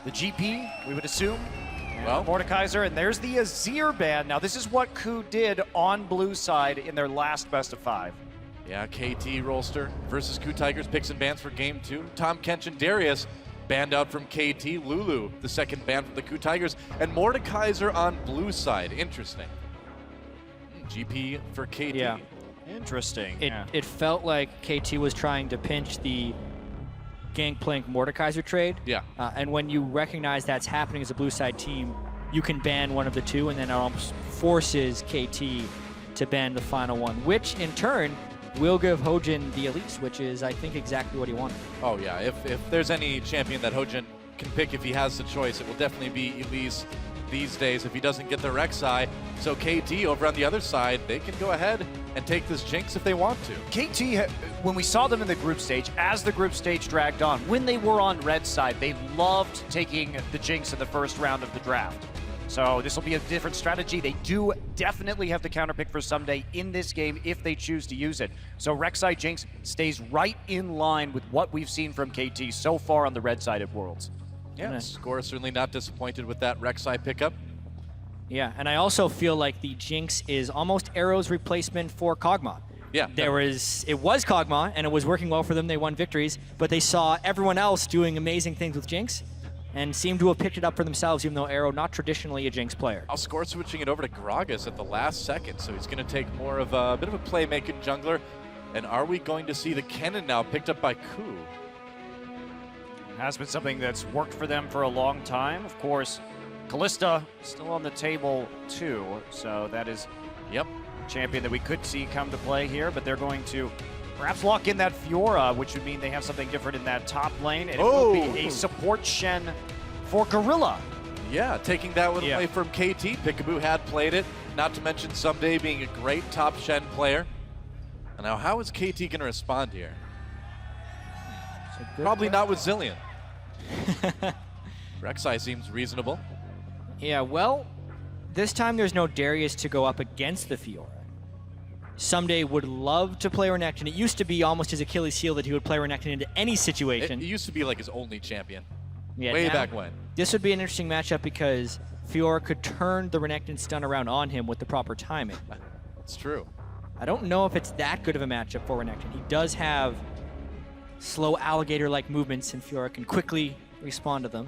the GP, we would assume. Well, Mordekaiser, and there's the Azir ban. Now, this is what KOO did on blue side in their last best of 5. Yeah, KT Rolster versus KOO Tigers picks and bans for game 2. Tom Kench and Darius banned out from KT. Lulu, the second ban from the KOO Tigers. And Mordekaiser on blue side. Interesting. GP for KT. Yeah. Interesting. It felt like KT was trying to pinch the Gangplank Mordekaiser trade. Yeah. And when you recognize that's happening as a blue side team, you can ban one of the two, and then it almost forces KT to ban the final one, which in turn will give Hojin the Elise, which is, I think, exactly what he wanted. Oh yeah, if there's any champion that Hojin can pick if he has the choice, it will definitely be Elise these days if he doesn't get the Rek'Sai. So KT over on the other side, they can go ahead and take this Jinx if they want to. KT, when we saw them in the group stage, as the group stage dragged on, when they were on red side, they loved taking the Jinx in the first round of the draft. So this will be a different strategy. They do definitely have the counter pick for Ssumday in this game if they choose to use it. So Rek'Sai Jinx stays right in line with what we've seen from KT so far on the red side of Worlds. Yeah, Score certainly not disappointed with that Rek'Sai pickup. Yeah, and I also feel like the Jinx is almost Arrow's replacement for Kog'Maw. Yeah. It was Kog'Maw, and it was working well for them. They won victories, but they saw everyone else doing amazing things with Jinx, and seem to have picked it up for themselves, even though Arrow, not traditionally a Jinx player. I'll Score switching it over to Gragas at the last second, so he's going to take more of a bit of a playmaking jungler. And are we going to see the Kennen now picked up by KOO? Has been something that's worked for them for a long time. Of course, Kalista still on the table too, so that is a champion that we could see come to play here, but they're going to perhaps lock in that Fiora, which would mean they have something different in that top lane, and it will be a support Shen for Gorilla. Yeah, taking that one away from KT. Piccaboo had played it, not to mention Ssumday being a great top Shen player. And now how is KT going to respond here? Probably not with Zilean. Rek'Sai seems reasonable. Yeah, well, this time there's no Darius to go up against the Fiora. Ssumday would love to play Renekton. It used to be almost his Achilles heel that he would play Renekton into any situation. It used to be like his only champion. Yeah, way back when. This would be an interesting matchup because Fiora could turn the Renekton stun around on him with the proper timing. It's true. I don't know if it's that good of a matchup for Renekton. He does have slow alligator-like movements, and Fiora can quickly respond to them.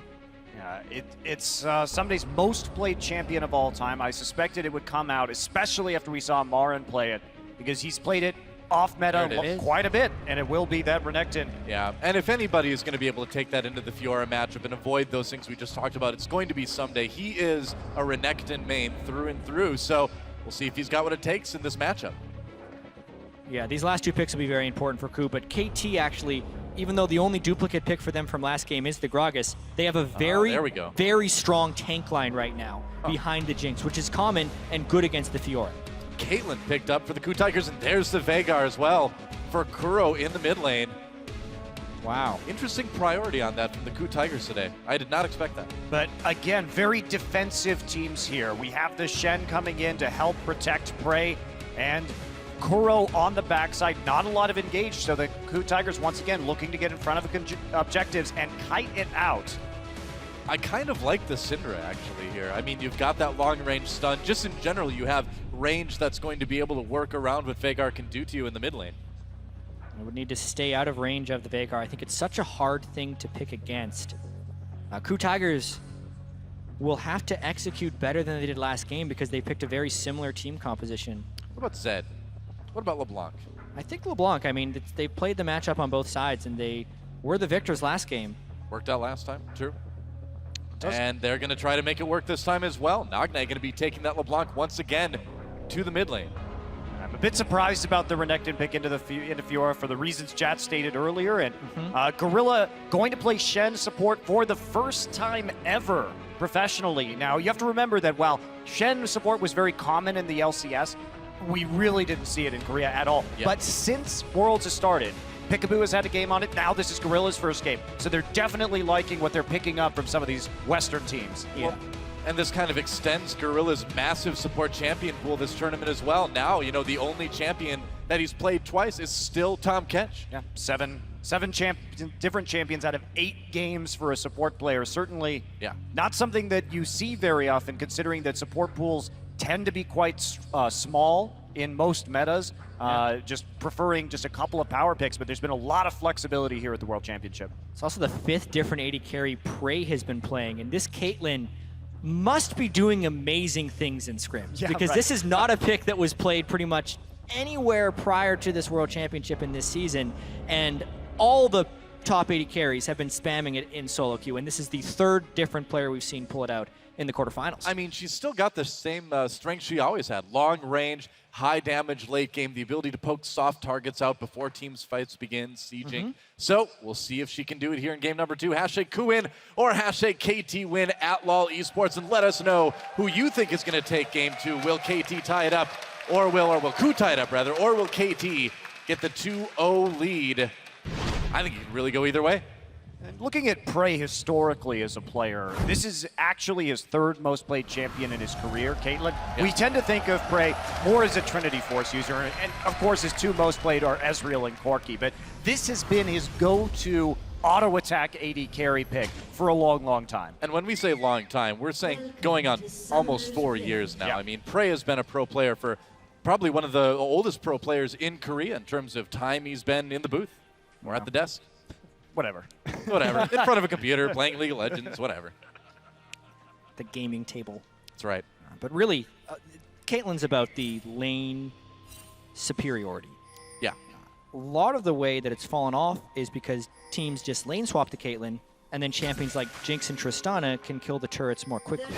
Yeah, it's Ssumday's most played champion of all time. I suspected it would come out, especially after we saw Marin play it, because he's played it off meta quite a bit, and it will be that Renekton. Yeah, and if anybody is going to be able to take that into the Fiora matchup and avoid those things we just talked about, it's going to be Ssumday. He is a Renekton main through and through, so we'll see if he's got what it takes in this matchup. Yeah, these last two picks will be very important for KOO, but KT actually, even though the only duplicate pick for them from last game is the Gragas, they have a very strong tank line right now behind the Jinx, which is common and good against the Fiora. Caitlyn picked up for the KOO Tigers, and there's the Veigar as well for Kuro in the mid lane. Wow. Interesting priority on that from the KOO Tigers today. I did not expect that. But again, very defensive teams here. We have the Shen coming in to help protect prey, and Kuro on the backside, not a lot of engage, so the KOO Tigers once again looking to get in front of objectives and kite it out. I kind of like the Syndra actually here. I mean, you've got that long range stun. Just in general, you have range that's going to be able to work around what Veigar can do to you in the mid lane. I would need to stay out of range of the Veigar. I think it's such a hard thing to pick against. KOO Tigers will have to execute better than they did last game because they picked a very similar team composition. What about Zed? What about LeBlanc? I think LeBlanc, I mean, they played the matchup on both sides, and they were the victors last game. Worked out last time, true. And they're going to try to make it work this time as well. Nagne going to be taking that LeBlanc once again to the mid lane. I'm a bit surprised about the Renekton pick into Fiora for the reasons Jatt stated earlier. And Gorilla going to play Shen support for the first time ever professionally. Now, you have to remember that while Shen support was very common in the LCS, we really didn't see it in Korea at all. Yep. But since Worlds has started, Piccaboo has had a game on it. Now this is Gorilla's first game. So they're definitely liking what they're picking up from some of these Western teams. Yeah. Well, and this kind of extends Gorilla's massive support champion pool this tournament as well. Now, you know, the only champion that he's played twice is still Tom Kench. Yeah, 7 7 different champions out of 8 games for a support player. Certainly not something that you see very often, considering that support pools tend to be quite small in most metas, just preferring just a couple of power picks, but there's been a lot of flexibility here at the World Championship. It's also the 5th different AD carry Prey has been playing, and this Caitlyn must be doing amazing things in scrims, because this is not a pick that was played pretty much anywhere prior to this World Championship in this season, and all the top 80 carries have been spamming it in solo queue, and this is the 3rd different player we've seen pull it out in the quarterfinals. I mean, she's still got the same strength she always had. Long range, high damage late game, the ability to poke soft targets out before teams' fights begin, sieging. So we'll see if she can do it here in game number 2. Hashtag KOO win or hashtag KT win at LoL Esports, and let us know who you think is going to take game 2. Will KT tie it up, or will KOO tie it up rather, or will KT get the 2-0 lead? I think it can really go either way. And looking at Prey historically as a player, this is actually his 3rd most played champion in his career, Caitlyn. We tend to think of Prey more as a Trinity Force user, and of course his 2 most played are Ezreal and Corki, but this has been his go-to auto-attack AD carry pick for a long, long time. And when we say long time, we're saying going on almost 4 years now. I mean, Prey has been a pro player for probably one of the oldest pro players in Korea in terms of time he's been in the booth or at the desk. Whatever. Whatever. In front of a computer, playing League of Legends, whatever. The gaming table. That's right. But really, Caitlyn's about the lane superiority. Yeah. A lot of the way that it's fallen off is because teams just lane swap to Caitlyn, and then champions like Jinx and Tristana can kill the turrets more quickly.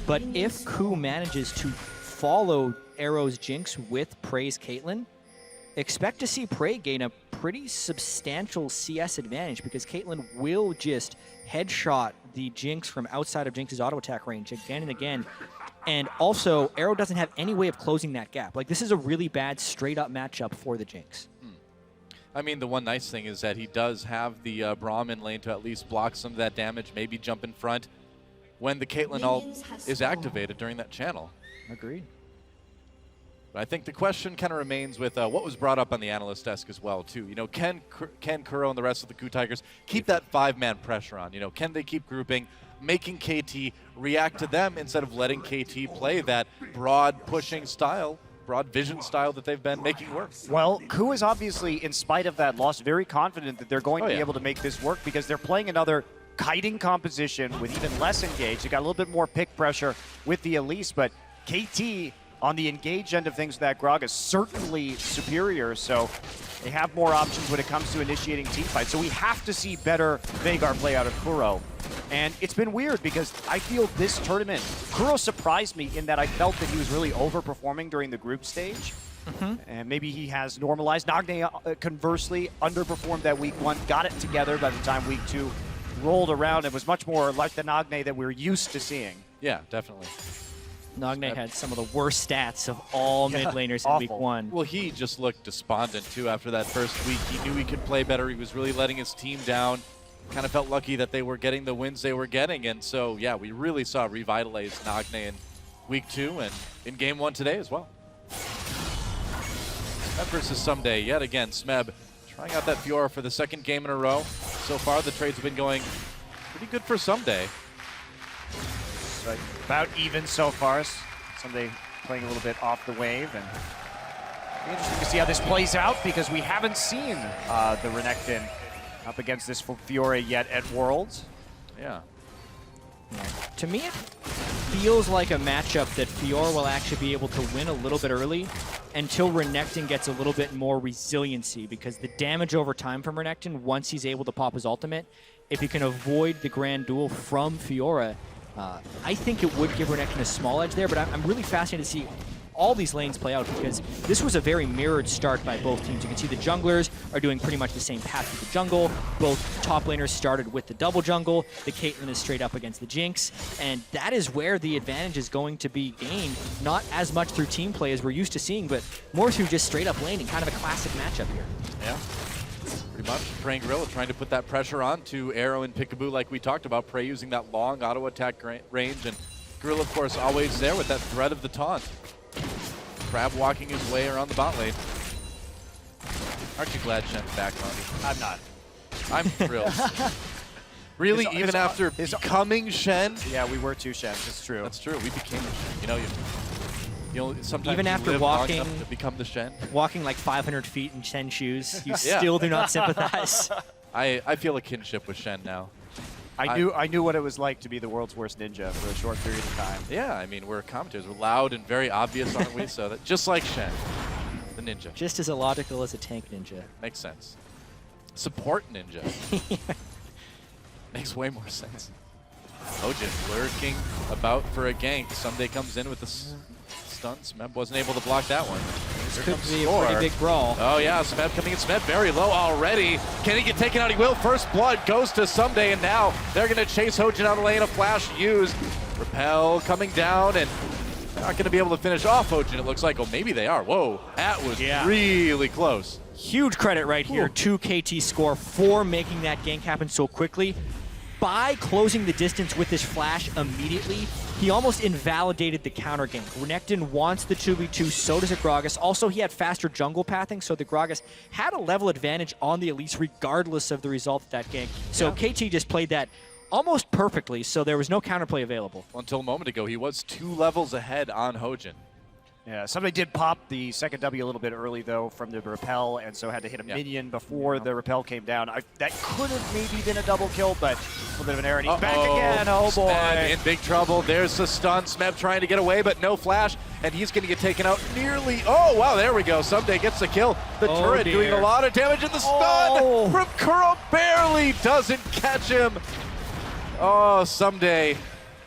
But if KOO manages to follow Arrow's Jinx with Prey's Caitlyn, expect to see Prey gain a pretty substantial CS advantage, because Caitlyn will just headshot the Jinx from outside of Jinx's auto attack range again and again. And also, Arrow doesn't have any way of closing that gap. Like, this is a really bad straight-up matchup for the Jinx. I mean, the one nice thing is that he does have the Braum in lane to at least block some of that damage, maybe jump in front when the Caitlyn ult is activated during that channel. Agreed. But I think the question kind of remains with what was brought up on the analyst desk as well, too. You know, can Kuro and the rest of the KOO Tigers keep that 5-man pressure on? You know, can they keep grouping, making KT react to them instead of letting KT play that broad pushing style, broad vision style that they've been making work? Well, KOO is obviously, in spite of that loss, very confident that they're going to be able to make this work, because they're playing another kiting composition with even less engage. They got a little bit more pick pressure with the Elise, but KT on the engage end of things with that Gragas is certainly superior, so they have more options when it comes to initiating team fights. So we have to see better Veigar play out of Kuro. And it's been weird, because I feel this tournament, Kuro surprised me in that I felt that he was really overperforming during the group stage. And maybe he has normalized. Nagne, conversely, underperformed that week 1, got it together by the time week 2 rolled around. It was much more like the Nagne that we're used to seeing. Yeah, definitely. Nagne had some of the worst stats of all mid laners in week 1. Well, he just looked despondent, too, after that first week. He knew he could play better. He was really letting his team down. Kind of felt lucky that they were getting the wins they were getting. And so, yeah, we really saw revitalized Nagne in week 2 and in game 1 today as well. Smeb versus Ssumday. Yet again, Smeb trying out that Fiora for the 2nd game in a row. So far, the trades have been going pretty good for Ssumday. Right. About even so far. Ssumday playing a little bit off the wave, and it'll be interesting to see how this plays out, because we haven't seen the Renekton up against this Fiora yet at Worlds. Yeah. To me, it feels like a matchup that Fiora will actually be able to win a little bit early until Renekton gets a little bit more resiliency, because the damage over time from Renekton, once he's able to pop his ultimate, if he can avoid the grand duel from Fiora, I think it would give Renekton a small edge there, but I'm really fascinated to see all these lanes play out, because this was a very mirrored start by both teams. You can see the junglers are doing pretty much the same path through the jungle. Both top laners started with the double jungle. The Caitlyn is straight up against the Jinx, and that is where the advantage is going to be gained, not as much through team play as we're used to seeing, but more through just straight up laning, kind of a classic matchup here. Yeah. Pretty much. Prey and Gorilla trying to put that pressure on to Arrow and Piccaboo like we talked about. Prey using that long auto attack range, and Gorilla, of course, always there with that threat of the taunt. Crab walking his way around the bot lane. Aren't you glad Shen's back, Monty? I'm not. I'm thrilled. Really, even after becoming Shen? Yeah, we were 2 Shens, it's true. That's true, we became the Shen. You know, sometimes even you after live walking, long enough to become the Shen. Walking like 500 feet in Shen shoes, you still do not sympathize. I feel a kinship with Shen now. I knew what it was like to be the world's worst ninja for a short period of time. Yeah, I mean, we're commentators. We're loud and very obvious, aren't we? So that just like Shen, the ninja. Just as illogical as a tank ninja. Makes sense. Support ninja. Makes way more sense. Hojin lurking about for a gank. Ssumday comes in with the stun. Smeb wasn't able to block that one. This could be a pretty big brawl. Oh yeah, Smeb coming in. Smeb very low already. Can he get taken out? He will. First blood goes to Ssumday, and now they're going to chase Hojin out of the lane. A flash used. Repel coming down, and they're not going to be able to finish off Hojin, it looks like. Oh, maybe they are. Whoa, that was really close. Huge credit right here to KT Score for making that gank happen so quickly. By closing the distance with this flash immediately, he almost invalidated the counter gank. Renekton wants the 2v2, so does a Gragas. Also, he had faster jungle pathing, so the Gragas had a level advantage on the Elise regardless of the result of that gank. So KT just played that almost perfectly, so there was no counterplay available. Well, until a moment ago, he was 2 levels ahead on Hojin. Yeah, somebody did pop the second W a little bit early, though, from the repel, and so had to hit a minion before the repel came down. That could have maybe been a double kill, but a little bit of an error. And he's back again. Oh, boy. Smeb in big trouble. There's the stun. Smeb trying to get away, but no flash, and he's going to get taken out nearly. Oh, wow, there we go. Ssumday gets the kill. The turret doing a lot of damage, and the stun from Kuro barely doesn't catch him. Oh, Ssumday.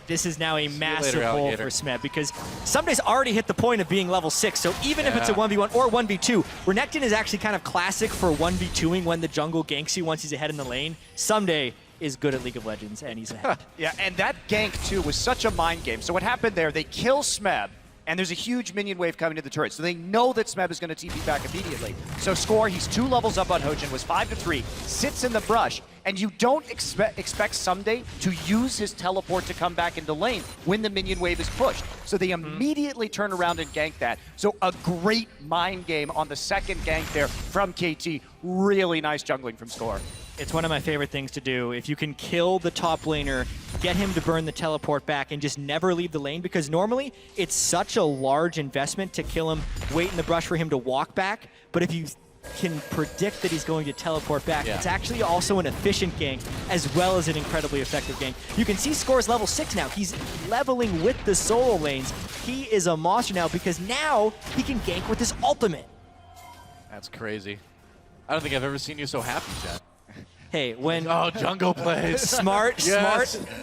This is now a massive hole for Smeb because Ssumday's already hit the point of being level 6, so even if it's a 1v1 or 1v2, Renekton is actually kind of classic for 1v2ing when the jungle ganks you once he's ahead in the lane. Ssumday is good at League of Legends, and he's ahead. Yeah, and that gank, too, was such a mind game. So what happened there, they kill Smeb, and there's a huge minion wave coming to the turret. So they know that Smeb is going to TP back immediately. So Score, he's 2 levels up on Hojin, was 5-3, sits in the brush, and you don't expect Ssumday to use his teleport to come back into lane when the minion wave is pushed. So they immediately turn around and gank that. So a great mind game on the second gank there from KT. Really nice jungling from Score. It's one of my favorite things to do. If you can kill the top laner, get him to burn the teleport back and just never leave the lane, because normally it's such a large investment to kill him, wait in the brush for him to walk back. But if you can predict that he's going to teleport back, it's actually also an efficient gank as well as an incredibly effective gank. You can see Score's level 6 now. He's leveling with the solo lanes. He is a monster now because now he can gank with his ultimate. That's crazy. I don't think I've ever seen you so happy, Jatt. Hey, when jungle plays. Smart,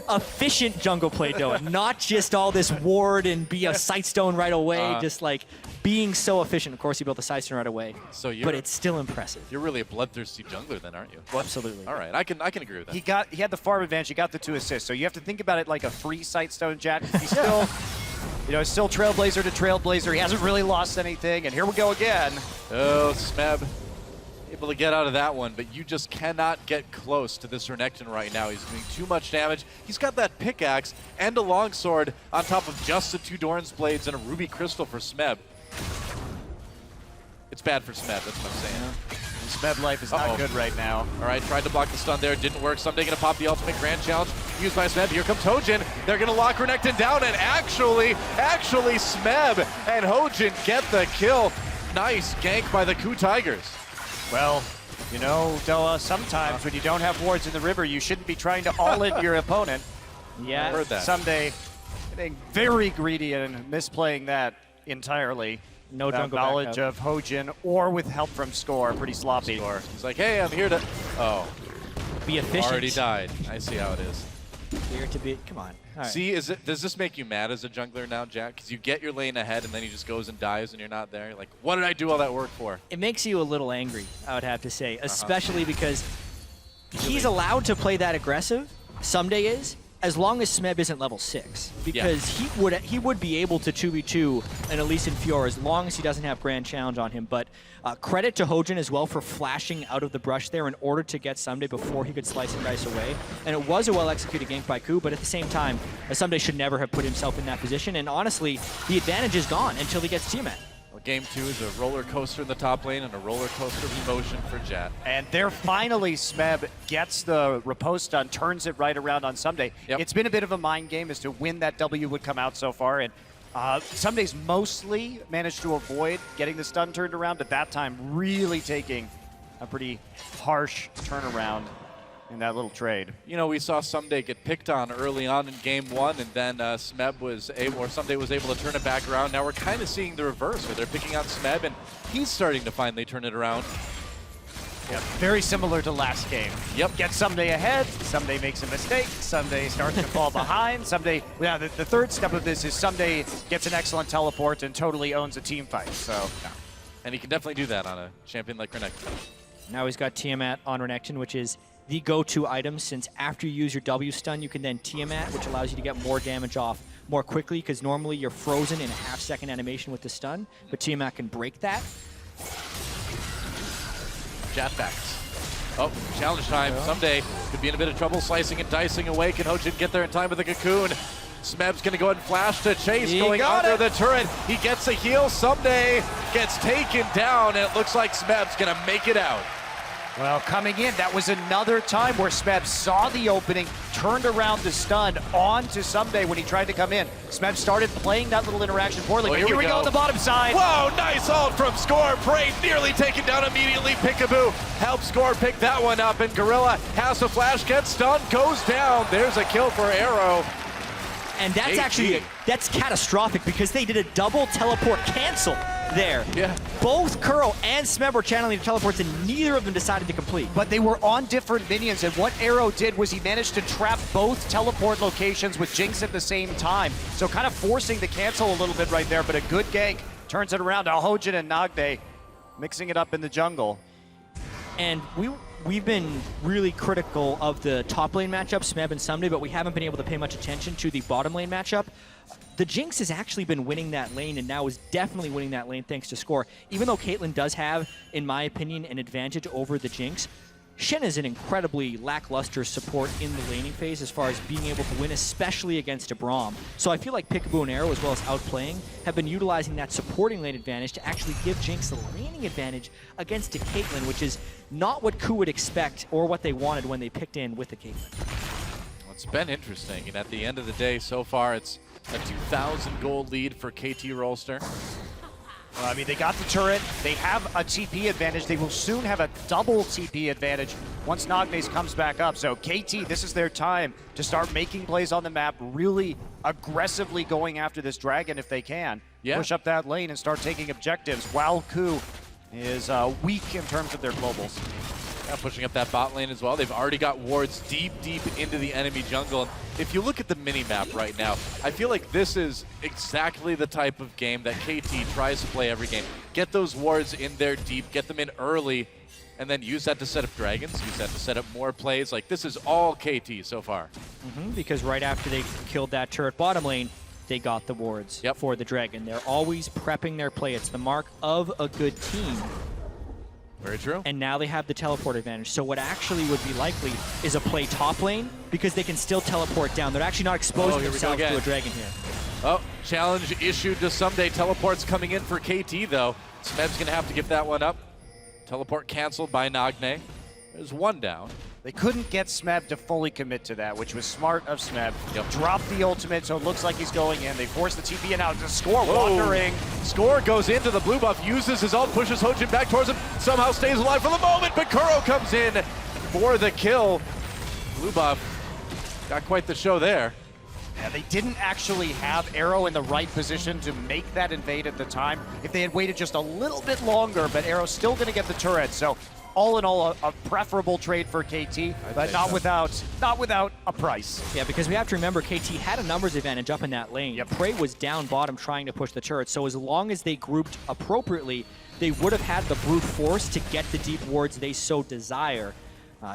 efficient jungle play, though. Not just all this ward and be a sightstone right away, just like being so efficient. Of course, he built the sightstone right away, but it's still impressive. You're really a bloodthirsty jungler then, aren't you? Absolutely. All right, I can agree with that. He had the farm advantage, he got the 2 assists, so you have to think about it like a free sightstone, Jatt. He's still, still trailblazer to trailblazer. He hasn't really lost anything, and here we go again. Oh, Smeb. Able to get out of that one, but you just cannot get close to this Renekton right now. He's doing too much damage. He's got that pickaxe and a longsword on top of just the 2 Doran's blades and a ruby crystal for Smeb. It's bad for Smeb, that's what I'm saying. Smeb life is not good right now. All right, tried to block the stun there, didn't work. Ssumday gonna pop the ultimate grand challenge used by Smeb. Here comes Hojin. They're gonna lock Renekton down, and actually Smeb and Hojin get the kill. Nice gank by the KOO Tigers. Well, Doa, sometimes when you don't have wards in the river, you shouldn't be trying to all-in your opponent. Yeah. I heard that. Ssumday getting very greedy and misplaying that entirely. No jungle knowledge of Hojin or with help from Score. Pretty sloppy. He's like, hey, I'm here to... Oh. Be efficient. Already died. I see how it is. Here to be... Come on. All right. See, does this make you mad as a jungler now, Jatt? Because you get your lane ahead and then he just goes and dies and you're not there. You're like, what did I do all that work for? It makes you a little angry, I would have to say, especially because he's allowed to play that aggressive, Ssumday is, as long as Smeb isn't level 6. Because he would be able to 2v2 an Elise and Fiora as long as he doesn't have Grand Challenge on him. But credit to Hojin as well for flashing out of the brush there in order to get Ssumday before he could slice and dice away. And it was a well-executed gank by KOO, but at the same time, Ssumday should never have put himself in that position. And honestly, the advantage is gone until he gets T-Mat. Game 2 is a roller coaster in the top lane and a roller coaster of emotion for Jatt. And there finally, Smeb gets the riposte done, turns it right around on Ssumday. Yep. It's been a bit of a mind game as to when that W would come out so far. And Ssumday's mostly managed to avoid getting the stun turned around, but that time really taking a pretty harsh turnaround in that little trade. You know, we saw Ssumday get picked on early on in Game 1, and then Smeb was able, or Ssumday was able to turn it back around. Now we're kind of seeing the reverse, where they're picking on Smeb, and he's starting to finally turn it around. Yep. Very similar to last game. Yep. Get Ssumday ahead, Ssumday makes a mistake, Ssumday starts to fall behind, Ssumday, yeah, the third step of this is Ssumday gets an excellent teleport and totally owns a team fight, so. Yeah. And he can definitely do that on a champion like Renekton. Now he's got Tiamat on Renekton, which is the go-to item, since after you use your W stun, you can then Tiamat, which allows you to get more damage off more quickly, because normally you're frozen in a half-second animation with the stun, but Tiamat can break that. Jatt backs. Oh, challenge time. Ssumday could be in a bit of trouble slicing and dicing away. Can Hojin get there in time with the cocoon? Smeb's going to go ahead and flash to chase, going under the turret. He gets a heal. Ssumday gets taken down, and it looks like Smeb's going to make it out. Well, coming in, that was another time where Smeb saw the opening, turned around the stun onto Ssumday when he tried to come in. Smeb started playing that little interaction poorly, but here we go on the bottom side. Whoa, nice ult from Score. Braum nearly taken down immediately. Piccaboo helps Score pick that one up, and Gorilla has a flash, gets stunned, goes down. There's a kill for Arrow. And that's actually, that's catastrophic, because they did a double teleport cancel there. Yeah. Both Kuro and Smeb were channeling the teleports, and neither of them decided to complete. But they were on different minions, and what Arrow did was he managed to trap both teleport locations with Jinx at the same time. So kind of forcing the cancel a little bit right there, but a good gank turns it around. Now Hojin and Nagne mixing it up in the jungle. And we've been really critical of the top lane matchup, Smeb and Ssumday, but we haven't been able to pay much attention to the bottom lane matchup. The Jinx has actually been winning that lane, and now is definitely winning that lane thanks to Score. Even though Caitlyn does have, in my opinion, an advantage over the Jinx, Shen is an incredibly lackluster support in the laning phase as far as being able to win, especially against a Braum. So I feel like Piccaboo and Arrow, as well as Outplaying, have been utilizing that supporting lane advantage to actually give Jinx the laning advantage against a Caitlyn, which is not what KOO would expect or what they wanted when they picked in with the Caitlyn. Well, it's been interesting, and at the end of the day, so far, it's a 2,000 gold lead for KT Rolster. I mean, they got the turret, they have a TP advantage, they will soon have a double TP advantage once Nagne comes back up. So KT, this is their time to start making plays on the map, really aggressively going after this dragon if they can. Yeah. Push up that lane and start taking objectives, while KOO is weak in terms of their globals. Yeah, pushing up that bot lane as well. They've already got wards deep into the enemy jungle. And if you look at the mini-map right now, I feel like this is exactly the type of game that KT tries to play every game. Get those wards in there deep, get them in early, and then use that to set up dragons, use that to set up more plays. Like, this is all KT so far. Because right after they killed that turret bottom lane, they got the wards for the dragon. They're always prepping their play. It's the mark of a good team. Very true. And now they have the teleport advantage. So what actually would be likely is a play top lane, because they can still teleport down. They're actually not exposing themselves to a dragon here. Oh, challenge issued to Ssumday. Teleports coming in for KT, though. Smeb's going to have to give that one up. Teleport canceled by Nagne. There's one down. They couldn't get Smeb to fully commit to that, which was smart of Smeb. Drop the ultimate, so it looks like he's going in. They force the TP in out to Score wandering. Score goes into the blue buff, uses his ult, pushes Hojin back towards him, somehow stays alive for the moment, but Kuro comes in for the kill. Blue buff got quite the show there. Yeah, they didn't actually have Arrow in the right position to make that invade at the time. If they had waited just a little bit longer, but Arrow's still going to get the turret, so all in all, a preferable trade for KT, but not without a price. Yeah, because we have to remember KT had a numbers advantage up in that lane. Prey was down bottom trying to push the turret, so as long as they grouped appropriately, they would have had the brute force to get the deep wards they so desire.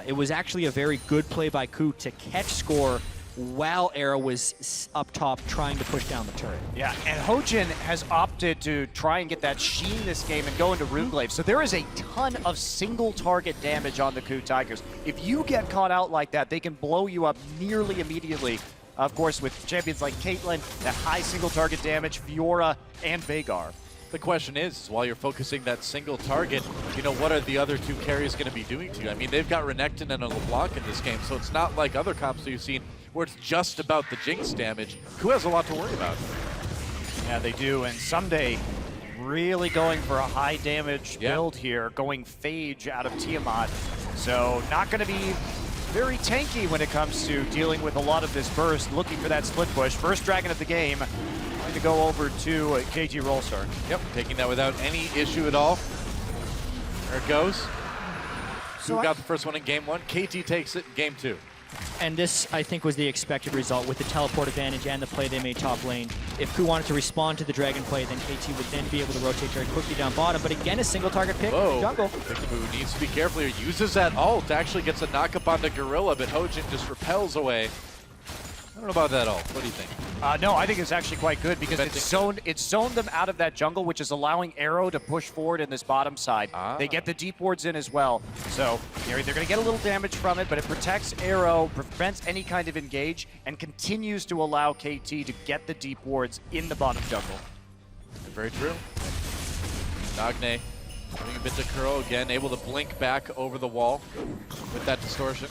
It was actually a very good play by KOO to catch Score while Arrow was up top trying to push down the turret. Yeah, and Hojin has opted to try and get that sheen this game and go into Runeglaive. So there is a ton of single target damage on the KOO Tigers. If you get caught out like that, they can blow you up nearly immediately. Of course, with champions like Caitlyn, that high single target damage, Fiora, and Veigar. The question is, while you're focusing that single target, you know, what are the other two carries going to be doing to you? I mean, they've got Renekton and a LeBlanc in this game, so it's not like other comps that you've seen where it's just about the Jinx damage. KOO has a lot to worry about. Yeah, they do, and Ssumday really going for a high damage build here, going Phage out of Tiamat. So not going to be very tanky when it comes to dealing with a lot of this burst, looking for that split push. First dragon of the game, going to go over to KT Rolster. Yep, taking that without any issue at all. There it goes. KOO got the first one in game 1. KT takes it in game 2. And this, I think, was the expected result with the teleport advantage and the play they made top lane. If KOO wanted to respond to the dragon play, then KT would then be able to rotate very quickly down bottom. But again, a single target pick in the jungle. Piccaboo needs to be careful here. Uses that ult, actually gets a knock up onto Gorilla, but Hojin just repels away. I don't know about that ult. What do you think? No, I think it's actually quite good because it's zoned them out of that jungle, which is allowing Arrow to push forward in this bottom side. They get the deep wards in as well. So they're going to get a little damage from it, but it protects Arrow, prevents any kind of engage, and continues to allow KT to get the deep wards in the bottom jungle. Very true. Nagne doing a bit to Kuro again, able to blink back over the wall with that distortion.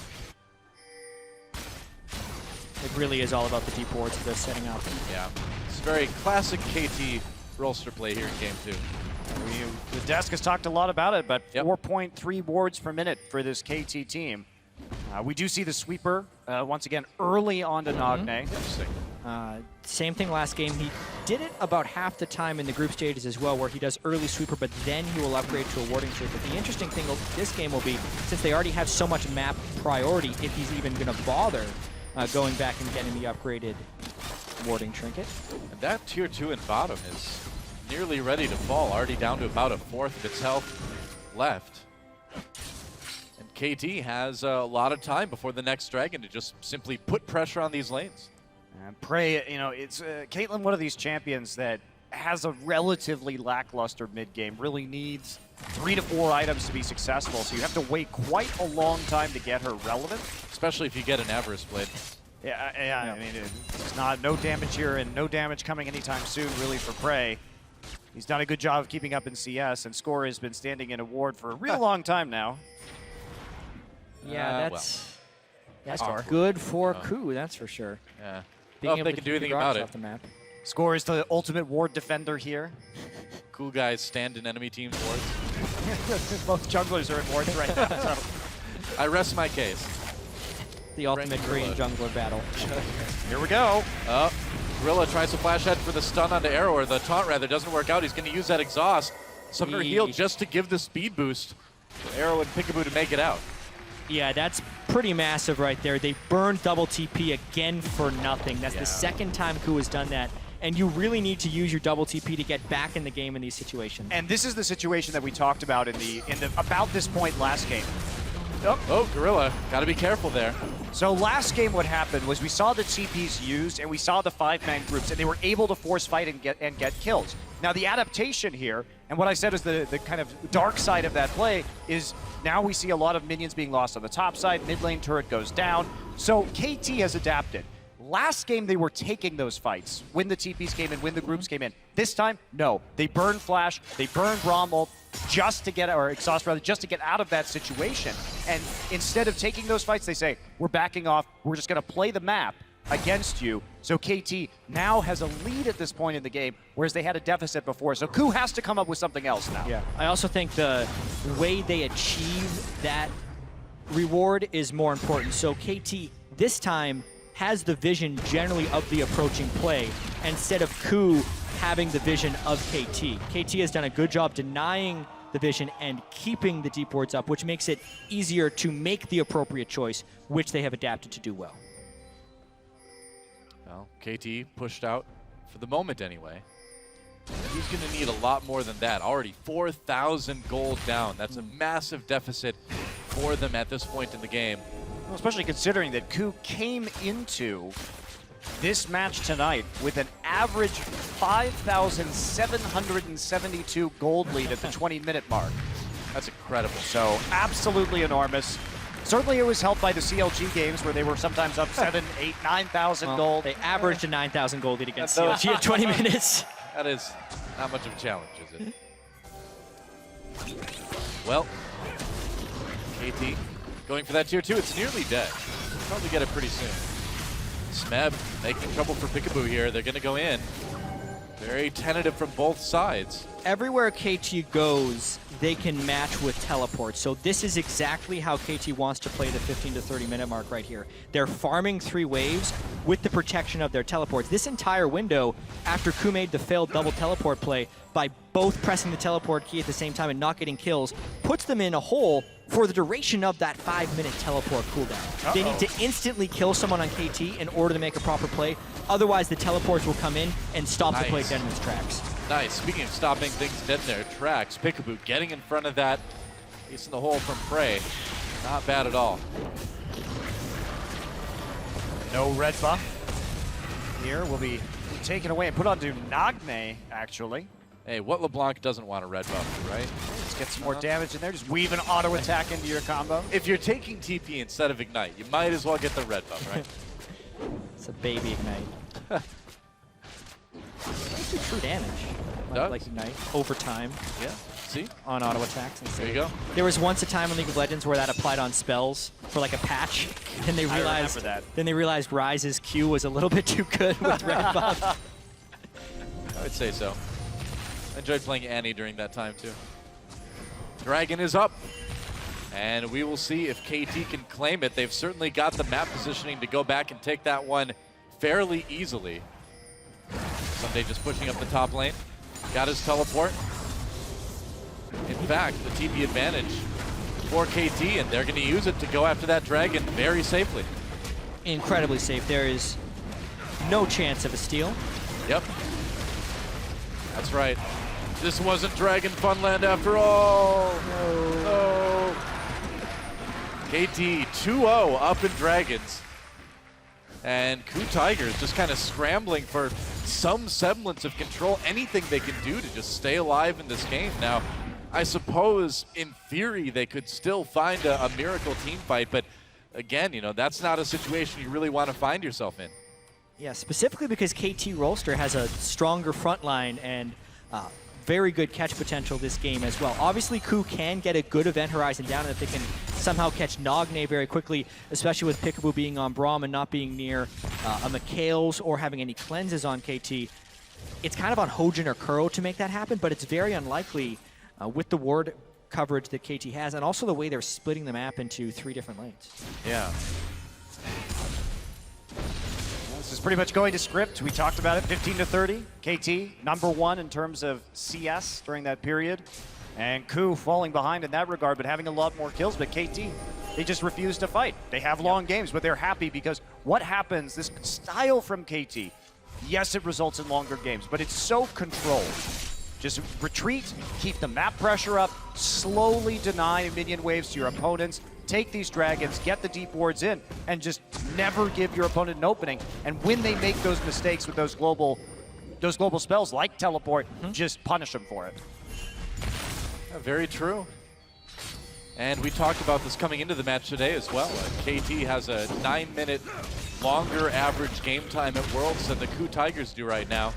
It really is all about the deep wards that they're setting up. Yeah, it's very classic KT Rolster play here in game 2. The desk has talked a lot about it, but 4.3 wards per minute for this KT team. We do see the sweeper once again early on to Nagne. Interesting. Same thing last game. He did it about half the time in the group stages as well, where he does early sweeper, but then he will upgrade to a warding tree. But the interesting thing this game will be, since they already have so much map priority, if he's even going to bother going back and getting the upgraded warding trinket. And that tier 2 in bottom is nearly ready to fall, already down to about a fourth of its health left. And KT has a lot of time before the next dragon to just simply put pressure on these lanes. And Prey, you know, it's Caitlyn, one of these champions that has a relatively lackluster mid game, really needs 3 to 4 items to be successful, so you have to wait quite a long time to get her relevant. Especially if you get an Avarice Blade. Yeah. I mean, it's no damage here and no damage coming anytime soon, really, for Prey. He's done a good job of keeping up in CS, and Score has been standing in a ward for a real long time now. Yeah, that's good for KOO, that's for sure. Yeah. Being if they can do anything about it. Off the map. Score is the ultimate ward defender here. Cool guys stand in enemy team's wards. Both junglers are in wards right now. So. I rest my case. The ultimate Korean jungler battle. Here we go. Gorilla tries to flash head for the stun onto Arrow, or the taunt rather, doesn't work out. He's going to use that exhaust. Summoner heal just to give the speed boost to Arrow and Piccaboo to make it out. Yeah, that's pretty massive right there. They burned double TP again for nothing. That's the second time KOO has done that. And you really need to use your double TP to get back in the game in these situations. And this is the situation that we talked about in the about this point last game. Oh, Gorilla, gotta be careful there. So last game what happened was we saw the TPs used and we saw the 5-man groups and they were able to force fight and get kills. Now the adaptation here, and what I said is the kind of dark side of that play, is now we see a lot of minions being lost on the top side, mid lane turret goes down. So KT has adapted. Last game, they were taking those fights when the TPs came in, when the groups came in. This time, no. They burn Flash, they burn Braum ult just to get, or Exhaust rather, just to get out of that situation. And instead of taking those fights, they say, we're backing off, we're just gonna play the map against you. So KT now has a lead at this point in the game, whereas they had a deficit before. So KOO has to come up with something else now. Yeah, I also think the way they achieve that reward is more important. So KT, this time, has the vision generally of the approaching play instead of KOO having the vision of KT. KT has done a good job denying the vision and keeping the deep wards up, which makes it easier to make the appropriate choice, which they have adapted to do well. Well, KT pushed out for the moment anyway. He's going to need a lot more than that. Already 4,000 gold down. That's a massive deficit for them at this point in the game. Well, especially considering that KOO came into this match tonight with an average 5,772 gold lead at the 20-minute mark. That's incredible. So absolutely enormous. Certainly it was helped by the CLG games where they were sometimes up 7, 8, 9,000 gold. They averaged a 9,000 gold lead against CLG at 20 minutes. That is Not much of a challenge, is it? Well, KT going for that tier 2. It's nearly dead. Probably get it pretty soon. Smeb making trouble for Piccaboo here. They're going to go in. Very tentative from both sides. Everywhere KT goes, they can match with teleports. So this is exactly how KT wants to play the 15 to 30 minute mark right here. They're farming 3 waves with the protection of their teleports. This entire window, after KOO made the failed double teleport play by both pressing the teleport key at the same time and not getting kills, puts them in a hole for the duration of that 5-minute teleport cooldown. They need to instantly kill someone on KT in order to make a proper play. Otherwise, the teleports will come in and stop the play dead in its tracks. Nice. Speaking of stopping things dead in their tracks, Piccaboo getting in front of that. He's in the hole from Prey. Not bad at all. No red buff here will be taken away and put onto Nagne, actually. Hey, what LeBlanc doesn't want a red buff, right? Let's get some more damage in there. Just weave an auto attack into your combo. If you're taking TP instead of Ignite, you might as well get the red buff, right? It's a baby Ignite. It's do true damage. Like Ignite over time. Yeah, see? On auto attacks. And there you go. There was once a time in League of Legends where that applied on spells for like a patch, and they realized Ryze's Q was a little bit too good with red buff. I would say so. I enjoyed playing Annie during that time too. Dragon is up, and we will see if KT can claim it. They've certainly got the map positioning to go back and take that one fairly easily. Ssumday just pushing up the top lane. Got his teleport. In fact, the TP advantage for KT, and they're going to use it to go after that dragon very safely. Incredibly safe. There is no chance of a steal. Yep. That's right. This wasn't Dragon Funland after all. No. KT 2-0 up in Dragons. And KOO Tigers just kind of scrambling for some semblance of control, anything they can do to just stay alive in this game. Now, I suppose in theory they could still find a miracle team fight, but again, you know, that's not a situation you really want to find yourself in. Yeah, specifically because KT Rolster has a stronger front line and very good catch potential this game as well. Obviously, KOO can get a good event horizon down, and if they can somehow catch Nagne very quickly, especially with Piccaboo being on Braum and not being near a McHale's or having any cleanses on KT, it's kind of on Hojin or Kuro to make that happen, but it's very unlikely with the ward coverage that KT has, and also the way they're splitting the map into 3 different lanes. Yeah. This is pretty much going to script. We talked about it, 15 to 30. KT, #1 in terms of CS during that period. And KOO falling behind in that regard, but having a lot more kills. But KT, they just refuse to fight. They have long games, but they're happy because what happens, this style from KT, yes, it results in longer games, but it's so controlled. Just retreat, keep the map pressure up, slowly deny minion waves to your opponents, take these dragons, get the deep wards in, and just never give your opponent an opening. And when they make those mistakes with those global spells like teleport, just punish them for it. Yeah, very true. And we talked about this coming into the match today as well. KT has a 9-minute longer average game time at Worlds than the KOO Tigers do right now.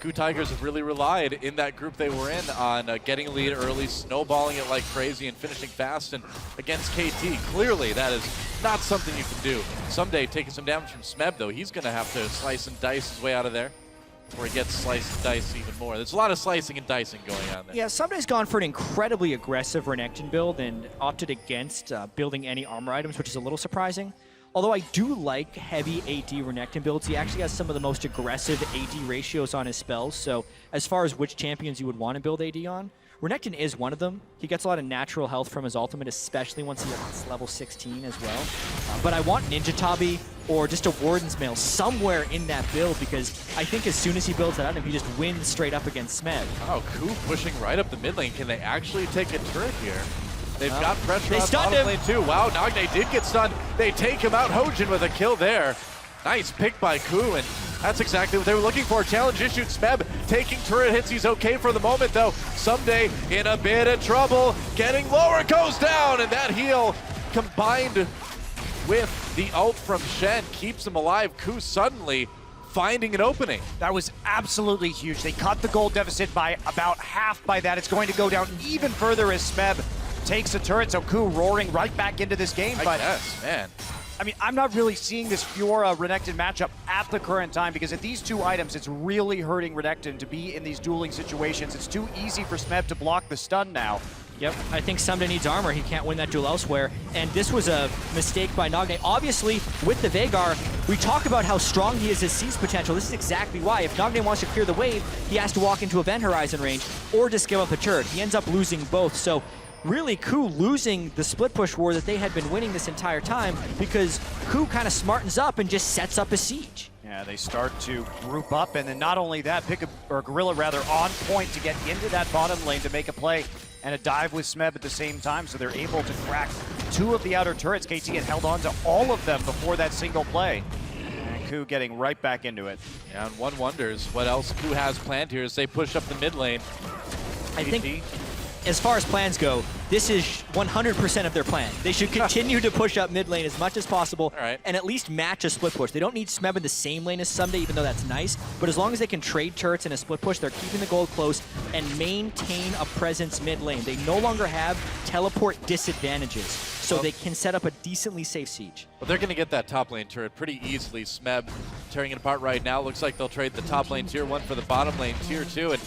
KOO Tigers have really relied in that group they were in on getting a lead early, snowballing it like crazy, and finishing fast. And against KT, clearly that is not something you can do. Ssumday taking some damage from Smeb, though. He's going to have to slice and dice his way out of there before he gets sliced and diced even more. There's a lot of slicing and dicing going on there. Yeah, Ssumday's gone for an incredibly aggressive Renekton build and opted against building any armor items, which is a little surprising. Although I do like heavy AD Renekton builds, he actually has some of the most aggressive AD ratios on his spells. So as far as which champions you would want to build AD on, Renekton is one of them. He gets a lot of natural health from his ultimate, especially once he hits level 16 as well. But I want Ninja Tabi or just a Warden's Mail somewhere in that build, because I think as soon as he builds that item, he just wins straight up against Smeb. Oh, KOO pushing right up the mid lane. Can they actually take a turret here? They've got pressure on stunned bottom him. lane too. Wow, Nagne did get stunned. They take him out. Hojin with a kill there. Nice pick by KOO, and that's exactly what they were looking for. Challenge issued. Smeb taking turret hits. He's okay for the moment, though. Ssumday in a bit of trouble. Getting lower, goes down, and that heal combined with the ult from Shen keeps him alive. KOO suddenly finding an opening. That was absolutely huge. They cut the gold deficit by about half by that. It's going to go down even further as Smeb takes a turret, so KOO roaring right back into this game. I guess, man. I mean, I'm not really seeing this Fiora-Renekton matchup at the current time because at these two items, it's really hurting Renekton to be in these dueling situations. It's too easy for Smeb to block the stun now. Yep, I think Ssumday needs armor. He can't win that duel elsewhere. And this was a mistake by Nagne. Obviously, with the Veigar, we talk about how strong he is, his siege potential. This is exactly why. If Nagne wants to clear the wave, he has to walk into event horizon range or just give up a turret. He ends up losing both. So really, KOO losing the split push war that they had been winning this entire time because KOO kind of smartens up and just sets up a siege. Yeah, they start to group up, and then not only that, Gorilla rather on point to get into that bottom lane to make a play and a dive with Smeb at the same time, so they're able to crack two of the outer turrets. KT had held on to all of them before that single play. And KOO getting right back into it. Yeah, and one wonders what else KOO has planned here as they push up the mid lane. I think as far as plans go, this is 100% of their plan. They should continue to push up mid lane as much as possible and at least match a split push. They don't need Smeb in the same lane as Ssumday, even though that's nice, but as long as they can trade turrets in a split push, they're keeping the gold close and maintain a presence mid lane. They no longer have teleport disadvantages, so they can set up a decently safe siege. Well, they're going to get that top lane turret pretty easily. Smeb tearing it apart right now. Looks like they'll trade the top lane tier 1 for the bottom lane tier 2, and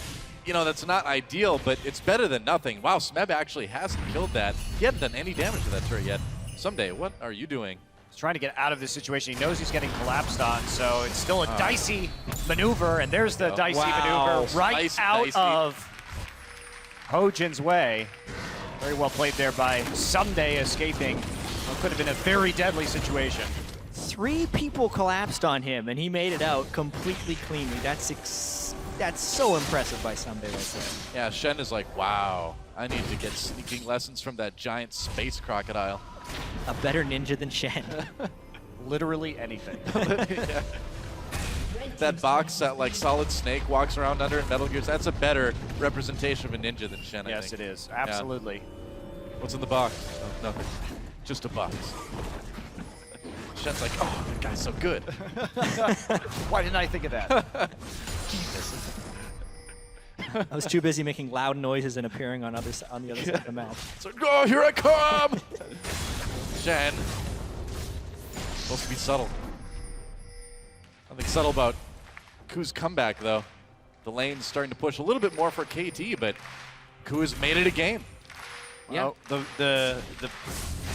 you know, that's not ideal, but it's better than nothing. Wow, Smeb actually hasn't killed that. He hasn't done any damage to that turret yet. Ssumday, what are you doing? He's trying to get out of this situation. He knows he's getting collapsed on, so it's still a dicey maneuver, and there's the dicey maneuver right out of Hojin's way. Very well played there by Ssumday escaping what could have been a very deadly situation. 3 people collapsed on him, and he made it out completely cleanly. That's so impressive by Ssumday right there. Yeah, Shen is like, wow, I need to get sneaking lessons from that giant space crocodile. A better ninja than Shen. Literally anything. Yeah. That box that like Solid Snake walks around under in Metal Gears, that's a better representation of a ninja than Shen, I think. Yes, it is. Absolutely. Yeah. What's in the box? Oh, nothing. Just a box. Shen's like, oh, that guy's so good. Why didn't I think of that? I was too busy making loud noises and appearing on the other side of the map. So, oh, here I come! Shen. Supposed to be subtle. Nothing subtle about KOO's comeback, though. The lane's starting to push a little bit more for KT, but KOO has made it a game. Yeah. The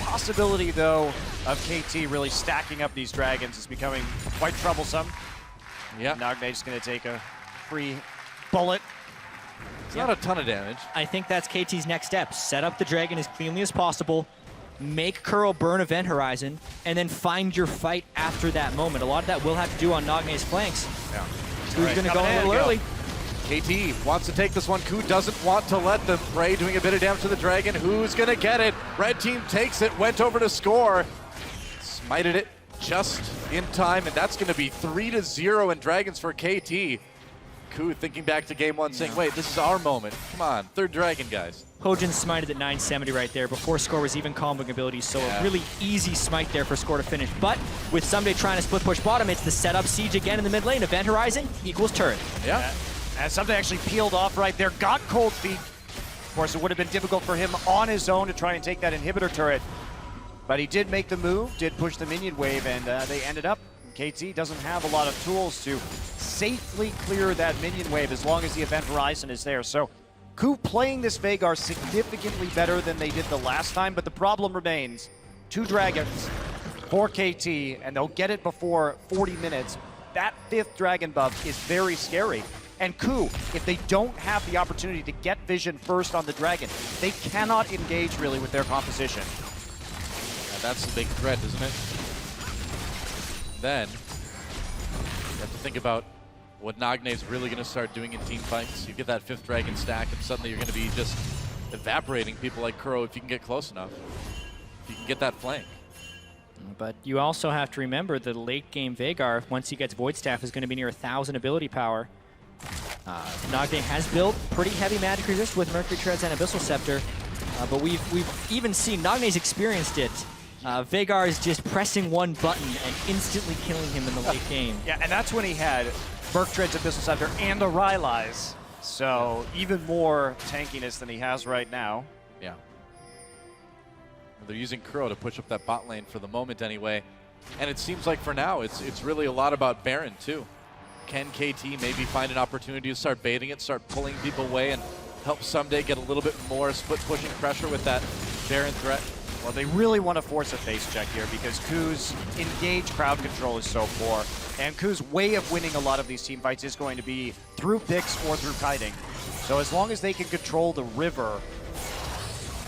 possibility, though, of KT really stacking up these dragons is becoming quite troublesome. Yeah. Nagne's going to take a free bullet. It's not a ton of damage. I think that's KT's next step. Set up the dragon as cleanly as possible, make Kuro burn event horizon, and then find your fight after that moment. A lot of that will have to do on Nagne's flanks. Yeah. Who's going to go a little early? KT wants to take this one. KOO doesn't want to let them. Bray doing a bit of damage to the dragon. Who's going to get it? Red team takes it, went over to score. Smited it just in time, and that's going to be 3-0 in dragons for KT. KOO thinking back to game 1, saying, wait, this is our moment. Come on, third dragon, guys. Hojin smited at 970 right there before Score was even comboing abilities, so a really easy smite there for Score to finish. But with Ssumday trying to split push bottom, it's the setup siege again in the mid lane. Event horizon equals turret. Yeah. And Ssumday actually peeled off right there, got cold feet. Of course, it would have been difficult for him on his own to try and take that inhibitor turret. But he did make the move, did push the minion wave, and they ended up. KT doesn't have a lot of tools to safely clear that minion wave as long as the event horizon is there. So KOO playing this Veigar significantly better than they did the last time, but the problem remains. 2 dragons for KT, and they'll get it before 40 minutes. That 5th dragon buff is very scary. And KOO, if they don't have the opportunity to get vision first on the dragon, they cannot engage really with their composition. Yeah, that's the big threat, isn't it? Then you have to think about what Nagne's really going to start doing in team fights. You get that 5th dragon stack, and suddenly you're going to be just evaporating people like Kuro if you can get close enough. If you can get that flank. But you also have to remember the late game Veigar, once he gets Void Staff, is going to be near 1,000 ability power. Nagne has built pretty heavy magic resist with Mercury Treads and Abyssal Scepter, but we've even seen Nagne's experienced it Veigar is just pressing one button and instantly killing him in the late game. Yeah, and that's when he had Merc Treads, Abyssal Scepter, and a Rylai's. So even more tankiness than he has right now. Yeah. They're using Kuro to push up that bot lane for the moment anyway. And it seems like for now, it's really a lot about Baron too. Can KT maybe find an opportunity to start baiting it, start pulling people away, and help Ssumday get a little bit more split pushing pressure with that Baron threat? Well, they really want to force a face check here because KOO's engaged crowd control is so poor. And KOO's way of winning a lot of these team fights is going to be through picks or through kiting. So as long as they can control the river,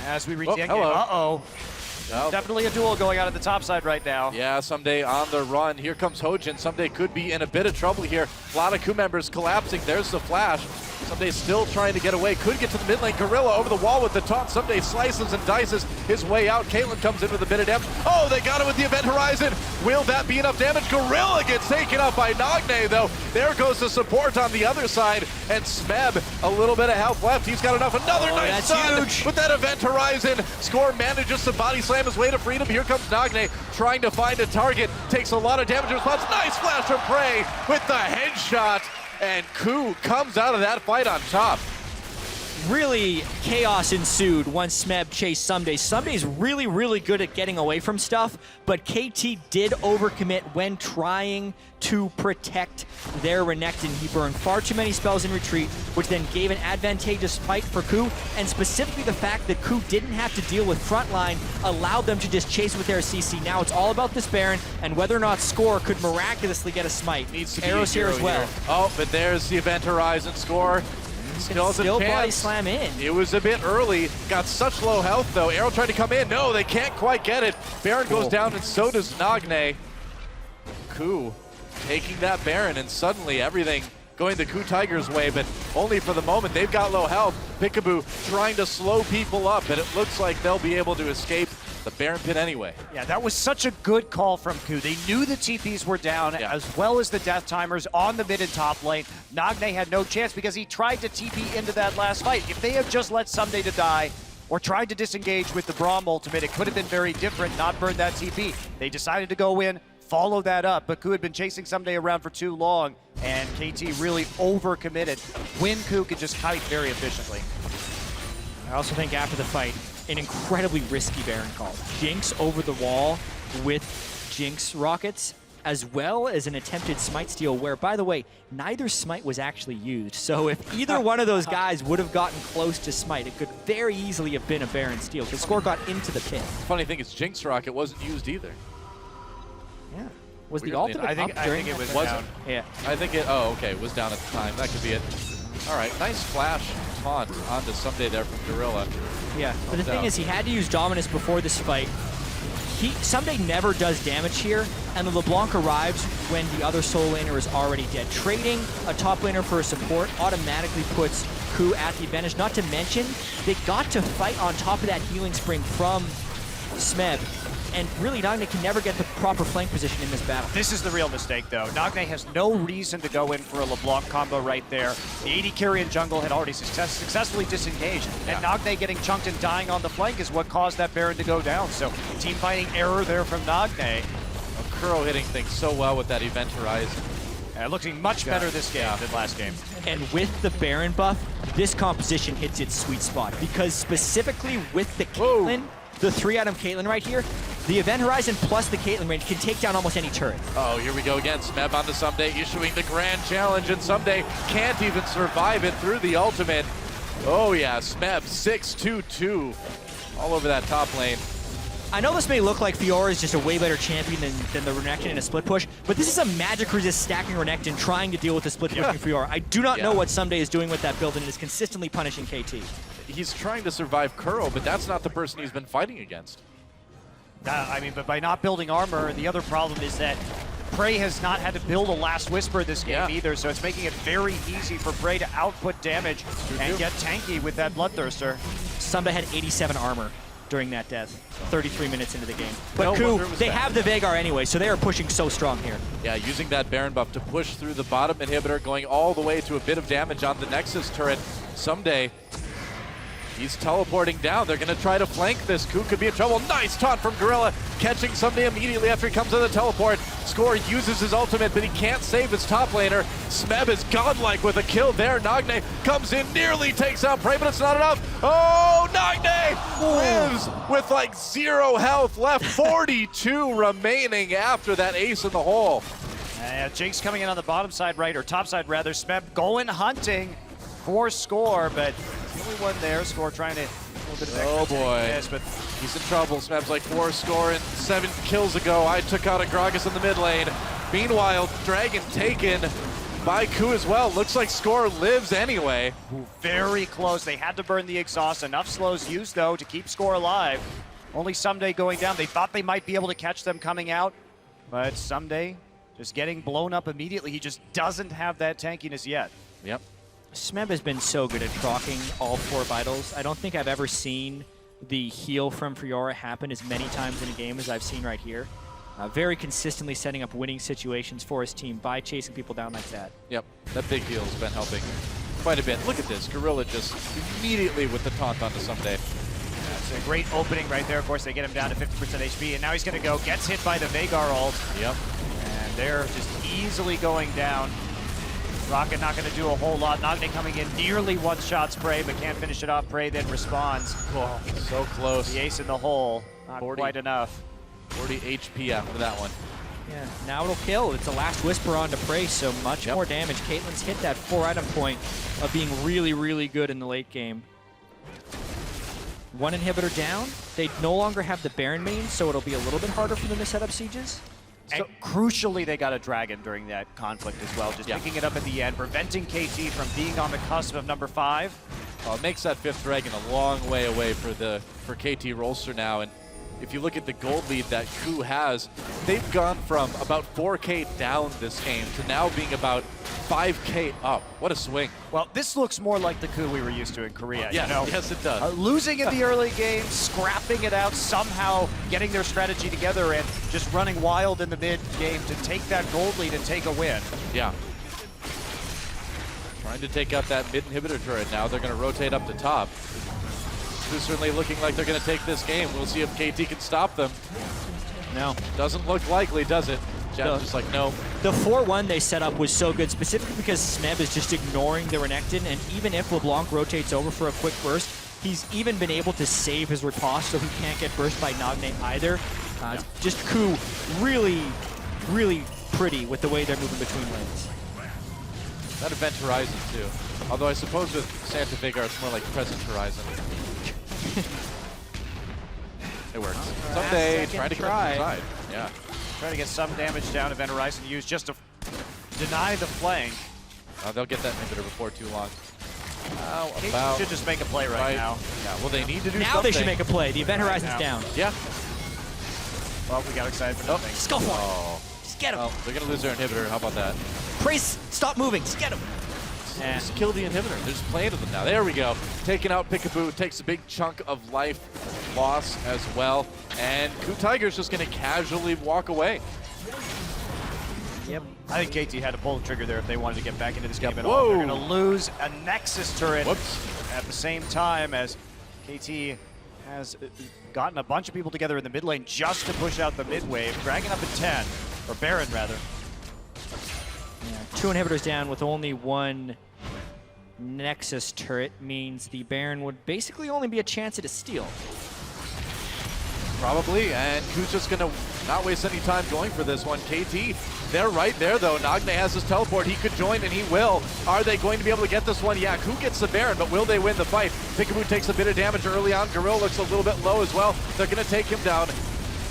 as we reach the end game, uh-oh. Nope. Definitely a duel going on at the top side right now. Yeah, Ssumday on the run. Here comes Hojin. Ssumday could be in a bit of trouble here. A lot of KOO members collapsing. There's the flash. Ssumday still trying to get away. Could get to the mid lane. Gorilla over the wall with the taunt. Ssumday slices and dices his way out. Caitlyn comes in with a bit of damage. Oh, they got him with the Event Horizon. Will that be enough damage? Gorilla gets taken out by Nagne, though. There goes the support on the other side. And Smeb, a little bit of health left. He's got enough. Another nice stun with that Event Horizon. Score manages to body slam his way to freedom. Here comes Nagne trying to find a target. Takes a lot of damage in response. Nice flash from Prey with the headshot. And KOO comes out of that fight on top. Really, chaos ensued once Smeb chased Ssumday. Ssumday's really, really good at getting away from stuff, but KT did overcommit when trying to protect their Renekton. He burned far too many spells in retreat, which then gave an advantageous fight for KOO, and specifically the fact that KOO didn't have to deal with frontline allowed them to just chase with their CC. Now it's all about this Baron, and whether or not Score could miraculously get a smite. Needs to be Arrows here as well. Oh, but there's the Event Horizon. Score Still body slam in. It was a bit early. Got such low health, though. Arrow tried to come in. No, they can't quite get it. Baron goes down, and so does Nagne. KOO taking that Baron, and suddenly everything going the KOO Tigers' way, but only for the moment. They've got low health. Piccaboo trying to slow people up, and it looks like they'll be able to escape the Baron pit anyway. Yeah, that was such a good call from KOO. They knew the TPs were down, as well as the death timers on the mid and top lane. Nagne had no chance because he tried to TP into that last fight. If they had just let Ssumday to die or tried to disengage with the Braum ultimate, it could have been very different, not burn that TP. They decided to go in, follow that up, but KOO had been chasing Ssumday around for too long, and KT really overcommitted when KOO could just kite very efficiently. I also think after the fight, an incredibly risky Baron call. Jinx over the wall with Jinx rockets, as well as an attempted smite steal where, by the way, neither smite was actually used. So if either one of those guys would have gotten close to smite, it could very easily have been a Baron steal. The Score got into the pit. The funny thing is Jinx rocket wasn't used either. Yeah. Was the Weirdly ultimate I think it was down. Yeah. I think it, oh, okay, it was down at the time. That could be it. All right, nice flash taunt onto Ssumday there from Gorilla. Yeah, but the thing is, he had to use Dominus before this fight. Ssumday never does damage here, and the LeBlanc arrives when the other solo laner is already dead. Trading a top laner for a support automatically puts KOO at the advantage. Not to mention, they got to fight on top of that healing spring from Smeb. And really, Nagne can never get the proper flank position in this battle. This is the real mistake, though. Nagne has no reason to go in for a LeBlanc combo right there. The AD carry in jungle had already successfully disengaged, and Nagne getting chunked and dying on the flank is what caused that Baron to go down. So, team fighting error there from Nagne. Kuro hitting things so well with that Event Horizon. Looking much better this game than last game. And with the Baron buff, this composition hits its sweet spot, because specifically with the Caitlyn, the 3-item Caitlyn right here, the Event Horizon plus the Caitlyn range can take down almost any turret. Oh, here we go again. Smeb onto Ssumday, issuing the grand challenge, and Ssumday can't even survive it through the ultimate. Oh yeah, Smeb 6-2-2 all over that top lane. I know this may look like Fiora is just a way better champion than the Renekton in a split push, but this is a magic resist stacking Renekton trying to deal with the split pushing Fiora. I do not know what Ssumday is doing with that build, and is consistently punishing KT. He's trying to survive Kuro, but that's not the person he's been fighting against. I mean, but by not building armor, the other problem is that Prey has not had to build a Last Whisper this game either, so it's making it very easy for Prey to output damage and get tanky with that Bloodthirster. Ssumday had 87 armor during that death, 33 minutes into the game. But KOO, they have the Veigar anyway, so they are pushing so strong here. Yeah, using that Baron buff to push through the bottom inhibitor, going all the way to a bit of damage on the Nexus turret. Ssumday He's teleporting down. They're going to try to flank this. KOO could be in trouble. Nice taunt from Gorilla, catching Ssumday immediately after he comes to the teleport. Score uses his ultimate, but he can't save his top laner. Smeb is godlike with a kill there. Nagne comes in, nearly takes out Prey, but it's not enough. Oh, Nagne lives with like 0 health left. 42 remaining after that ace in the hole. Jinx coming in on the bottom side right, or top side rather. Smeb going hunting for Score, but the only one there. Score trying to a little bit of oh boy, this, but he's in trouble. Smeb's like 4 score and 7 kills ago. I took out a Gragas in the mid lane. Meanwhile, Dragon taken by KOO as well. Looks like Score lives anyway. Very close. They had to burn the exhaust. Enough slows used though to keep Score alive. Only Ssumday going down. They thought they might be able to catch them coming out, but Ssumday just getting blown up immediately. He just doesn't have that tankiness yet. Yep. Smeb has been so good at proccing all 4 vitals. I don't think I've ever seen the heal from Fiora happen as many times in a game as I've seen right here. Very consistently setting up winning situations for his team by chasing people down like that. Yep, that big heal has been helping quite a bit. Look at this, Gorilla just immediately with the taunt onto Ssumday. That's a great opening right there. Of course, they get him down to 50% HP, and now he's going to go, gets hit by the Veigar ult. Yep. And they're just easily going down. Rocket not going to do a whole lot. Nagne coming in, nearly one-shot Prey, but can't finish it off. Prey then responds. Oh, so close. The ace in the hole, not 40. Quite enough. 40 HP after that one. Yeah, now it'll kill. It's a last whisper onto Prey, so much more damage. Caitlyn's hit that 4-item point of being really, really good in the late game. 1 inhibitor down. They no longer have the Baron main, so it'll be a little bit harder for them to set up sieges. And crucially, they got a dragon during that conflict as well, just picking it up at the end, preventing KT from being on the cusp of number 5. Well, it makes that 5th dragon a long way away for KT Rolster now, and if you look at the gold lead that KOO has, they've gone from about 4K down this game to now being about 5K up. What a swing. Well, this looks more like the KOO we were used to in Korea. Yes, you know? Yes, it does. Losing in the early game, scrapping it out, somehow getting their strategy together and just running wild in the mid game to take that gold lead and take a win. Yeah. Trying to take out that mid inhibitor turret now. They're going to rotate up the top. KOO's certainly looking like they're going to take this game. We'll see if KT can stop them. No. Doesn't look likely, does it? Jatt's just like, no. The 4-1 they set up was so good, specifically because Smeb is just ignoring the Renekton, and even if LeBlanc rotates over for a quick burst, he's even been able to save his riposte, so he can't get burst by Nagne either. Just KOO really, really pretty with the way they're moving between lanes. That Event Horizon, too. Although I suppose with Santa Veigar, it's more like Present Horizon. It works. Ssumday trying to get up inside. Yeah. Trying to get some damage down. Event Horizon used just to deny the flank. They'll get that inhibitor before too long. They should just make a play right now. Yeah, well, they need to do now something. They should make a play. The Event Horizon's down. Yeah. Well, we got excited for nothing. Just go for Oh. it. Just get him. Well, they're going to lose their inhibitor. How about that? Praise, stop moving. Just get him. Just kill the inhibitor. There's plenty of them now. There we go. Taking out Piccaboo. Takes a big chunk of life loss as well. And KOO Tigers just going to casually walk away. Yep. I think KT had to pull the trigger there if they wanted to get back into this game at all. They're going to lose a Nexus turret at the same time as KT has gotten a bunch of people together in the mid lane just to push out the mid wave. Dragon up at 10, or Baron rather. Yeah, 2 inhibitors down with only 1 Nexus turret means the Baron would basically only be a chance at a steal. Probably, and KOO's just going to not waste any time going for this one. KT, they're right there, though. Nagne has his teleport. He could join, and he will. Are they going to be able to get this one? Yeah, KOO gets the Baron, but will they win the fight? Piccaboo takes a bit of damage early on. Gorilla looks a little bit low as well. They're going to take him down.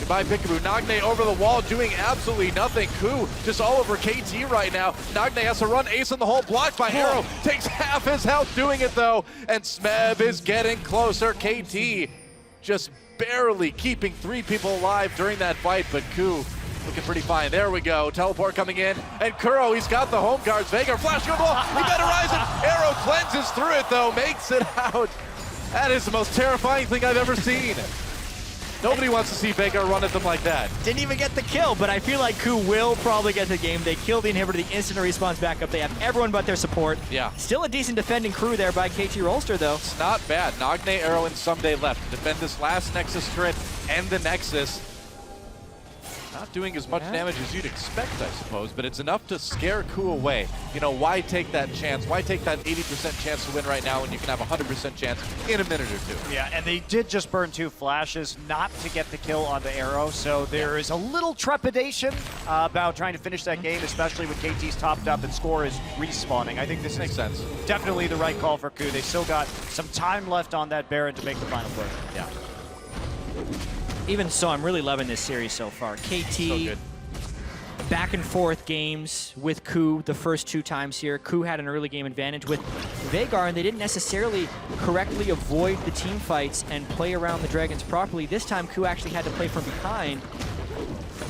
Goodbye, Piccaboo. Nagne over the wall doing absolutely nothing. KOO just all over KT right now. Nagne has to run ace in the hole, blocked by Arrow. Takes half his health doing it, though. And Smeb is getting closer. KT just barely keeping 3 people alive during that fight, but KOO looking pretty fine. There we go. Teleport coming in. And Kuro, he's got the home guards. Veigar flash go ball. He better rise it. Arrow cleanses through it, though. Makes it out. That is the most terrifying thing I've ever seen. Nobody wants to see Veigar run at them like that. Didn't even get the kill, but I feel like KOO will probably get the game. They kill the inhibitor, the instant response back up. They have everyone but their support. Yeah. Still a decent defending crew there by KT Rolster, though. It's not bad. Nagne, Arrow, and Ssumday left to defend this last Nexus turret and the Nexus. Not doing as much damage as you'd expect, I suppose, but it's enough to scare KOO away. You know, why take that chance? Why take that 80% chance to win right now when you can have a 100% chance in a minute or two? Yeah, and they did just burn 2 flashes not to get the kill on the Arrow, so there is a little trepidation about trying to finish that game, especially when KT's topped up and score is respawning. I think this Makes sense. Definitely the right call for KOO. They still got some time left on that Baron to make the final play. Yeah. Even so, I'm really loving this series so far. KT, So good. back and forth games with KOO the first 2 times here. KOO had an early game advantage with Veigar, and they didn't necessarily correctly avoid the team fights and play around the Dragons properly. This time, KOO actually had to play from behind,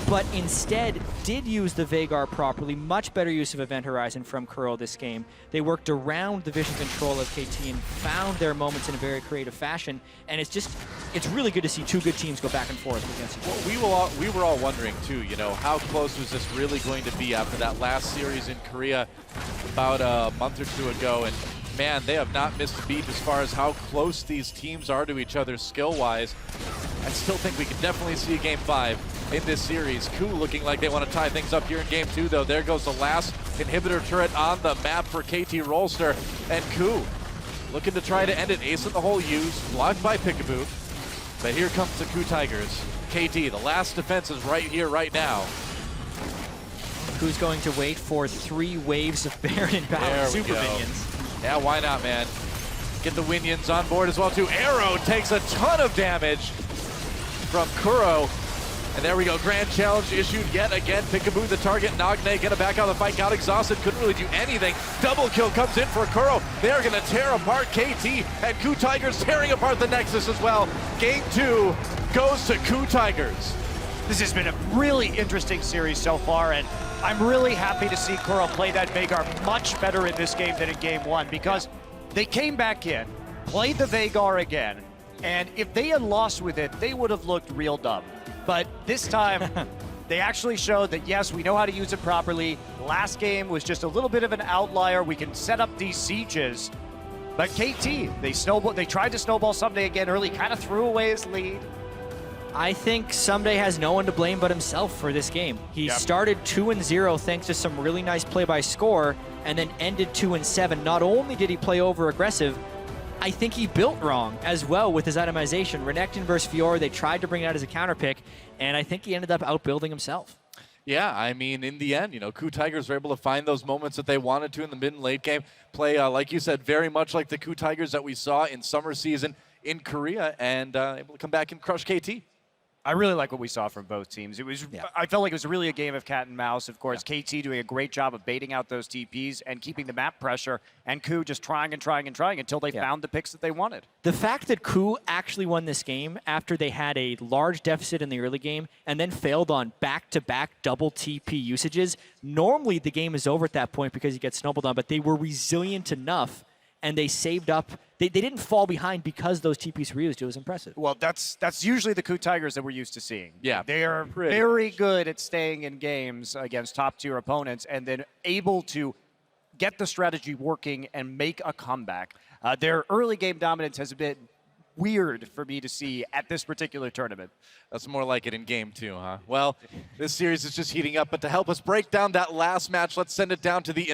but instead did use the Veigar properly. Much better use of Event Horizon from Kuro this game. They worked around the vision control of KT and found their moments in a very creative fashion. And it's really good to see 2 good teams go back and forth against each other. Well, we were all wondering too, you know, how close was this really going to be after that last series in Korea about a month or 2 ago? And man, they have not missed a beat as far as how close these teams are to each other skill-wise. I still think we can definitely see a Game 5 in this series. KOO looking like they want to tie things up here in Game 2, though. There goes the last inhibitor turret on the map for KT Rolster. And KOO looking to try to end it. Ace in the hole used, blocked by Piccaboo. But here comes the KOO Tigers. KT, the last defense is right here, right now. KOO's going to wait for 3 waves of Baron and Power Super Minions. Yeah, why not, man? Get the Winions on board as well, too. Arrow takes a ton of damage from Kuro. And there we go, grand challenge issued yet again. Piccaboo the target, Nagne gonna back out of the fight, got exhausted, couldn't really do anything. Double kill comes in for Kuro. They're gonna tear apart KT, and KOO Tigers tearing apart the Nexus as well. Game 2 goes to KOO Tigers. This has been a really interesting series so far, and I'm really happy to see Kuro play that Veigar much better in this game than in Game 1, because they came back in, played the Veigar again, and if they had lost with it, they would have looked real dumb. But this time, they actually showed that, yes, we know how to use it properly. Last game was just a little bit of an outlier. We can set up these sieges. But KT, they tried to snowball Ssumday again early, kind of threw away his lead. I think Ssumday has no one to blame but himself for this game. He started 2-0 thanks to some really nice play by Score, and then ended 2-7. Not only did he play over aggressive, I think he built wrong as well with his itemization. Renekton versus Fiora, they tried to bring it out as a counter pick, and I think he ended up outbuilding himself. Yeah, I mean, in the end, you know, KOO Tigers were able to find those moments that they wanted to in the mid and late game. Play, like you said, very much like the KOO Tigers that we saw in summer season in Korea, and able to come back and crush KT. I really like what we saw from both teams. It was, I felt like it was really a game of cat and mouse. Of course, KT doing a great job of baiting out those TPs and keeping the map pressure, and KOO just trying and trying and trying until they found the picks that they wanted. The fact that KOO actually won this game after they had a large deficit in the early game and then failed on back-to-back double TP usages, normally the game is over at that point because you get snowballed on, but they were resilient enough and they saved up. They didn't fall behind because those TPs were used. It was impressive. Well, that's usually the KOO Tigers that we're used to seeing. Yeah, they are very good at staying in games against top-tier opponents and then able to get the strategy working and make a comeback. Their early game dominance has been weird for me to see at this particular tournament. That's more like it in Game 2, huh? Well, this series is just heating up, but to help us break down that last match, let's send it down to the